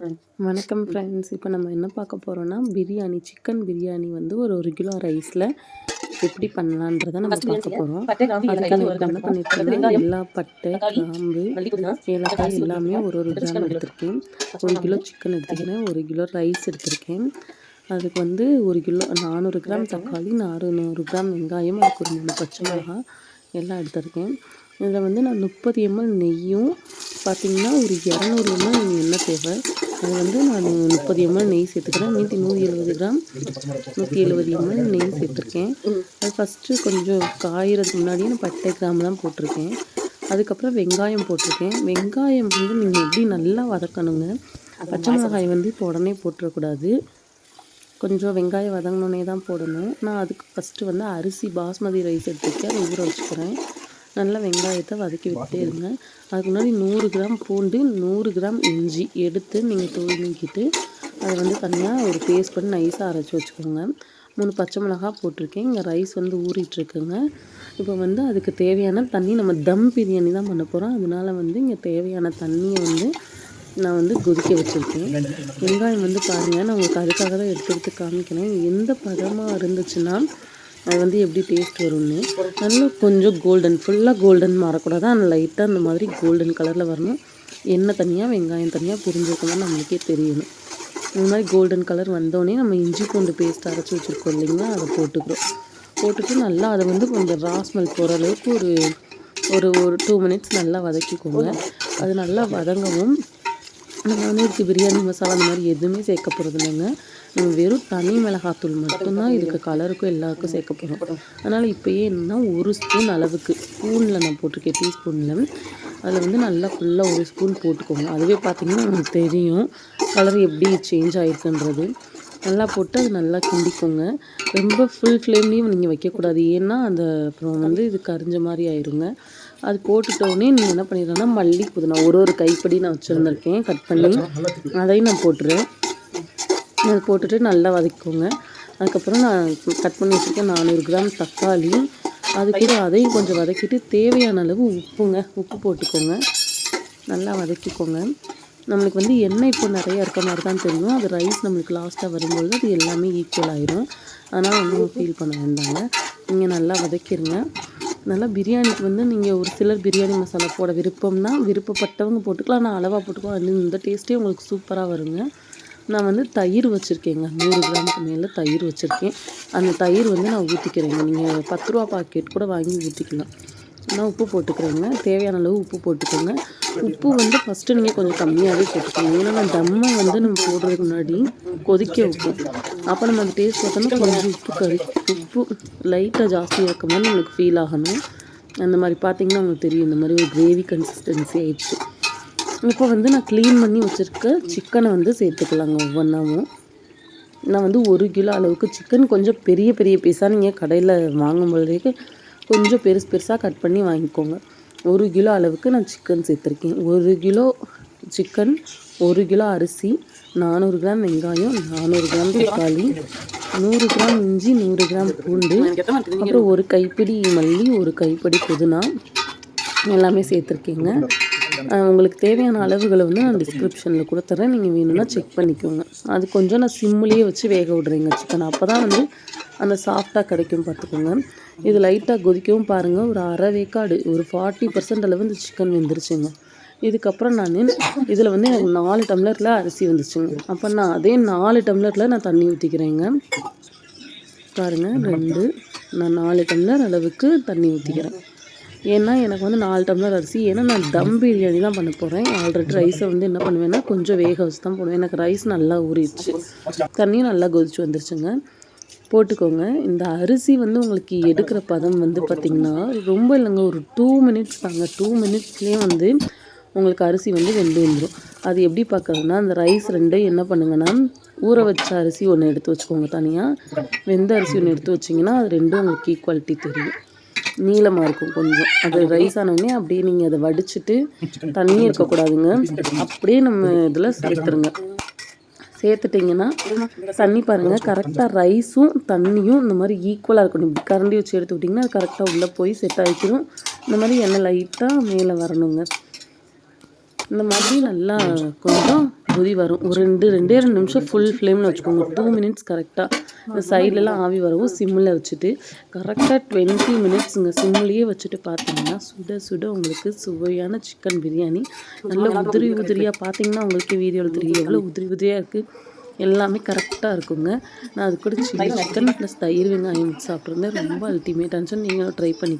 வணக்கம் ஃப்ரெண்ட்ஸ். இப்போ நம்ம என்ன பார்க்க போகிறோன்னா பிரியாணி, சிக்கன் பிரியாணி வந்து ஒரு 1 கிலோ ரைஸில் எப்படி பண்ணலான்றதை நம்ம பார்க்க போகிறோம். அதுக்கு நான் என்ன பண்ணியிருக்கேன்னா எல்லா பட்டை, கிராம்பு, ஏலக்காய் எல்லாமே ஒரு கிராம் எடுத்திருக்கேன். 1 கிலோ சிக்கன் எடுத்துக்கிறேன், 1 கிலோ ரைஸ் எடுத்திருக்கேன். அதுக்கு வந்து 1 கிலோ 400 கிராம் தக்காளி, 400 கிராம் வெங்காயம், அதுக்கு ஒரு 3 பச்சை மிளகாய் எல்லாம் எடுத்திருக்கேன். இதில் வந்து நான் 30 ml நெய்யும் பார்த்திங்கன்னா ஒரு 200 ml எண்ணெய் தேவை. அது வந்து நான் 30 ml நெய் சேர்த்துக்கிறேன். மீதி 170 ml நெய் சேர்த்துருக்கேன். அது ஃபஸ்ட்டு கொஞ்சம் காயறதுக்கு முன்னாடியே நான் பட்டை கிராம்புலாம் போட்டிருக்கேன். அதுக்கப்புறம் வெங்காயம் போட்டிருக்கேன். வெங்காயம் வந்து நீங்கள் எப்படி நல்லா வதக்கணுங்க. பச்சை மிளகாய் வந்து இப்போ உடனே போட்டுறக்கூடாது. கொஞ்சம் வெங்காயம் வதங்கினோன்னே தான் போடணும். நான் அதுக்கு ஃபஸ்ட்டு வந்து அரிசி பாஸ்மதி ரைஸ் எடுத்துக்கிட்டு அதை ஊற வச்சுக்கிறேன். நல்லா வெங்காயத்தை வதக்கி விட்டுட்டே இருங்க. அதுக்கு முன்னாடி 100 கிராம் பூண்டு, 100 கிராம் இஞ்சி எடுத்து நீங்கள் தோல் நீக்கிட்டு அதை வந்து தனியாக ஒரு பேஸ்ட் பண்ணி நைஸாக அரைச்சி வச்சுக்கோங்க. 3 பச்சை மிளகாய் போட்டிருக்கேன். இங்கே ரைஸ் வந்து ஊறிட்டுருக்குங்க. இப்போ வந்து அதுக்கு தேவையான தண்ணி, நம்ம தம் பிரியாணி தான் பண்ண போகிறோம். அதனால வந்து இங்கே தேவையான தண்ணியை வந்து நான் வந்து கொதிக்க வச்சுருக்கேன். வெங்காயம் வந்து பாருங்கள், நான் உங்களுக்கு அதுக்காக தான் எடுத்து காமிக்கிறேன். எந்த பதமாக இருந்துச்சுன்னா அது வந்து எப்படி டேஸ்ட் வரும்னு. நல்லா கொஞ்சம் ஃபுல்லாக கோல்டன் மாறக்கூடாது. ஆனால் லைட்டாக அந்த மாதிரி கோல்டன் கலரில் வரணும். எண்ணெய் தனியாக வெங்காயம் தனியாக புரிஞ்சிருக்கணும், நம்மளுக்கே தெரியணும். இந்த மாதிரி கோல்டன் கலர் வந்தோடனே நம்ம இஞ்சி பூண்டு பேஸ்ட் அரைச்சி வச்சுருக்கோம் இல்லைங்களா, அதை போட்டுட்டு நல்லா அதை வந்து கொஞ்சம் ராஸ்மெல் போகிற அளவுக்கு ஒரு 2 மினிட்ஸ் நல்லா வதக்கிக்கோங்க. அது நல்லா வதங்கவும் நம்ம வந்து இதுக்கு பிரியாணி மசாலா அந்த மாதிரி எதுவுமே சேர்க்க போகிறது இல்லைங்க. நம்ம வெறும் தனி மிளகாத்தூள் மட்டும்தான் இதுக்கு கலருக்கும் எல்லாருக்கும் சேர்க்க போகிறோம். அதனால் இப்போயே என்னன்னா 1 ஸ்பூன் அளவுக்கு ஸ்பூனில் நான் போட்டிருக்கேன், டீஸ்பூனில். அதில் வந்து நல்லா ஃபுல்லாக 1 ஸ்பூன் போட்டுக்கோங்க. அதுவே பார்த்திங்கன்னா நமக்கு தெரியும் கலர் எப்படி சேஞ்ச் ஆகிருக்குன்றது. நல்லா போட்டு அது நல்லா கிண்டிக்கோங்க. ரொம்ப ஃபுல் ஃப்ளேம்லேயும் நீங்கள் வைக்கக்கூடாது. ஏன்னா அந்த அப்புறம் வந்து இது கரிஞ்ச மாதிரி ஆயிருங்க. அது போட்டுட்டோடனே நீங்கள் என்ன பண்ணிடுறேன்னா மல்லி புதினா ஒரு கைப்படி நான் வச்சுருந்துருக்கேன் கட் பண்ணி, அதையும் நான் போட்டுறேன். அதை போட்டுட்டு நல்லா வதக்கிக்கோங்க. அதுக்கப்புறம் நான் கட் பண்ணி வச்சுருக்கேன் 400 கிராம் தக்காளி. அது கூட அதையும் கொஞ்சம் வதக்கிட்டு தேவையான அளவு உப்பு போட்டுக்கோங்க. நல்லா வதக்கிக்கோங்க. நம்மளுக்கு வந்து எண்ணெய் இப்போ நிறையா இருக்க மாதிரி தான் தெரியும். அது ரைஸ் நம்மளுக்கு லாஸ்ட்டாக வரும்பொழுது அது எல்லாமே ஈக்குவல் ஆயிரும். அதனால் ஒன்றும் ஃபீல் பண்ண வேண்டாங்க. நீங்கள் நல்லா வதக்கிடுங்க. நல்லா பிரியாணிக்கு வந்து நீங்கள் ஒரு சிலர் பிரியாணி மசாலா போட விருப்பப்பட்டவங்க போட்டுக்கலாம். ஆனால் அளவாக போட்டுக்கலாம். இந்த டேஸ்ட்டே உங்களுக்கு சூப்பராக வருங்க. நான் வந்து தயிர் வச்சுருக்கேங்க, 100 கிராமுக்கு மேலே தயிர் வச்சுருக்கேன். அந்த தயிர் வந்து நான் ஊற்றிக்கிறேங்க. நீங்கள் 10 ரூபா பாக்கெட் கூட வாங்கி ஊற்றிக்கலாம். நான் உப்பு போட்டுக்கிறேங்க. தேவையான அளவு உப்பு போட்டுக்கோங்க. உப்பு வந்து ஃபஸ்ட்டு நீங்கள் கொஞ்சம் கம்மியாகவே போட்டுக்கோங்க. ஏன்னா நான் தம்மை வந்து நம்ம போடுறதுக்கு முன்னாடி கொதிக்க வைப்போம். அப்போ நம்ம அந்த டேஸ்ட் பார்த்தோன்னா கொஞ்சம் உப்பு லைட்டாக ஜாஸ்தியாக இருக்க மாதிரி நம்மளுக்கு ஃபீல் ஆகணும். அந்த மாதிரி பார்த்திங்கன்னா உங்களுக்கு தெரியும், இந்த மாதிரி ஒரு கிரேவி கன்சிஸ்டன்சி ஆயிடுச்சு. இப்போ வந்து நான் க்ளீன் பண்ணி வச்சுருக்க சிக்கனை வந்து சேர்த்துக்கலாங்க. ஒவ்வொன்றாவும் நான் வந்து 1 கிலோ அளவுக்கு சிக்கன் கொஞ்சம் பெரிய பீஸாக நீங்கள் கடையில் வாங்கும்பொழுதே கொஞ்சம் பெருசாக கட் பண்ணி வாங்கிக்கோங்க. 1 கிலோ அளவுக்கு நான் சிக்கன் சேர்த்துருக்கேன். 1 கிலோ சிக்கன், 1 கிலோ அரிசி, 400 கிராம் வெங்காயம், 400 கிராம் தக்காளி, 100 கிராம் இஞ்சி, 100 கிராம் பூண்டு, அப்புறம் 1 கைப்பிடி மல்லி, 1 கைப்பிடி புதினா எல்லாமே சேர்த்துருக்கீங்க. உங்களுக்கு தேவையான அளவுகளை வந்து நான் டிஸ்கிரிப்ஷனில் கொடுத்துட்றேன். நீங்கள் வேணும்னா செக் பண்ணிக்கோங்க. அது கொஞ்சம் நான் சிம்லேயே வச்சு வேக விட்றேங்க சிக்கன். அப்போ தான் வந்து அந்த சாஃப்டாக கிடைக்கும், பார்த்துக்கோங்க. இது லைட்டாக கொதிக்கவும் பாருங்கள். ஒரு அரை வேக்காடு, ஒரு 40% அளவு இந்த சிக்கன் வெந்துருச்சுங்க. இதுக்கப்புறம் நான் இதில் வந்து எனக்கு 4 டம்ளரில் அரிசி வந்துச்சுங்க. அப்போ நான் அதே 4 டம்ளரில் நான் தண்ணி ஊற்றிக்கிறேங்க. பாருங்கள், நான் 4 டம்ளர் அளவுக்கு தண்ணி ஊற்றிக்கிறேன். ஏன்னா எனக்கு வந்து 4 டம்ளர் அரிசி. ஏன்னா நான் தம் பிரியாணி தான் பண்ண போகிறேன். ஆல்ரெடி ரைஸை வந்து என்ன பண்ணுவேன்னா கொஞ்சம் வேக வச்சு தான் போடுவேன். எனக்கு ரைஸ் நல்லா ஊறிடுச்சு, தண்ணியும் நல்லா கொதிச்சு வந்துருச்சுங்க. போட்டுக்கோங்க. இந்த அரிசி வந்து உங்களுக்கு எடுக்கிற பதம் வந்து பார்த்திங்கன்னா ரொம்ப இல்லைங்க, ஒரு 2 மினிட்ஸ் தாங்க. 2 மினிட்ஸ்லேயே வந்து உங்களுக்கு அரிசி வந்து வெந்து வந்துடும். அது எப்படி பார்க்குறதுன்னா, அந்த ரைஸ் ரெண்டையும் என்ன பண்ணுங்கன்னா, ஊற வச்ச அரிசி ஒன்று எடுத்து வச்சுக்கோங்க தனியாக, வெந்த அரிசி ஒன்று எடுத்து வச்சிங்கன்னா அது ரெண்டும் உங்களுக்கு ஈக்குவாலிட்டி தெரியும். நீளமாக இருக்கும் கொஞ்சம். அது ரைஸ் ஆனோடனே அப்படியே நீங்கள் அதை வடிச்சிட்டு, தண்ணியே இருக்கக்கூடாதுங்க, அப்படியே நம்ம இதில் சேர்த்துட்டிங்கன்னா தண்ணி பாருங்கள் கரெக்டாக ரைஸும் தண்ணியும் இந்த மாதிரி ஈக்குவலாக இருக்கணும். இப்படி கரண்டி வச்சு எடுத்து விட்டிங்கன்னா அது கரெக்டாக உள்ளே போய் செட் ஆகிக்கணும். இந்த மாதிரி எண்ணெய் லைட்டாக மேலே வரணுங்க. இந்த மாதிரி நல்லா கொஞ்சம் கொதி வரும். ஒரு 2 நிமிஷம் ஃபுல் ஃப்ளேமில் வச்சுக்கோங்க. 2 மினிட்ஸ் கரெக்டாக இந்த சைட்லலாம் ஆவி வரவும் சிம்மில் வச்சுட்டு கரெக்டாக 20 மினிட்ஸுங்க சிம்மிலேயே வச்சுட்டு பார்த்தீங்கன்னா சுட சுட உங்களுக்கு சுவையான சிக்கன் பிரியாணி நல்ல உதிரியாக பார்த்தீங்கன்னா உங்களுக்கு வீடியோவில் தெரியும் எவ்வளோ உதிரியாக இருக்குது. எல்லாமே கரெக்டாக இருக்குங்க. நான் அது கூட சில்லி சிக்கன் ப்ளஸ் தயிர் வெங்காயம் சாப்பிட்ருந்தேன். ரொம்ப அல்டிமேட்டாக இருந்துச்சு. நீங்களும் ட்ரை பண்ணி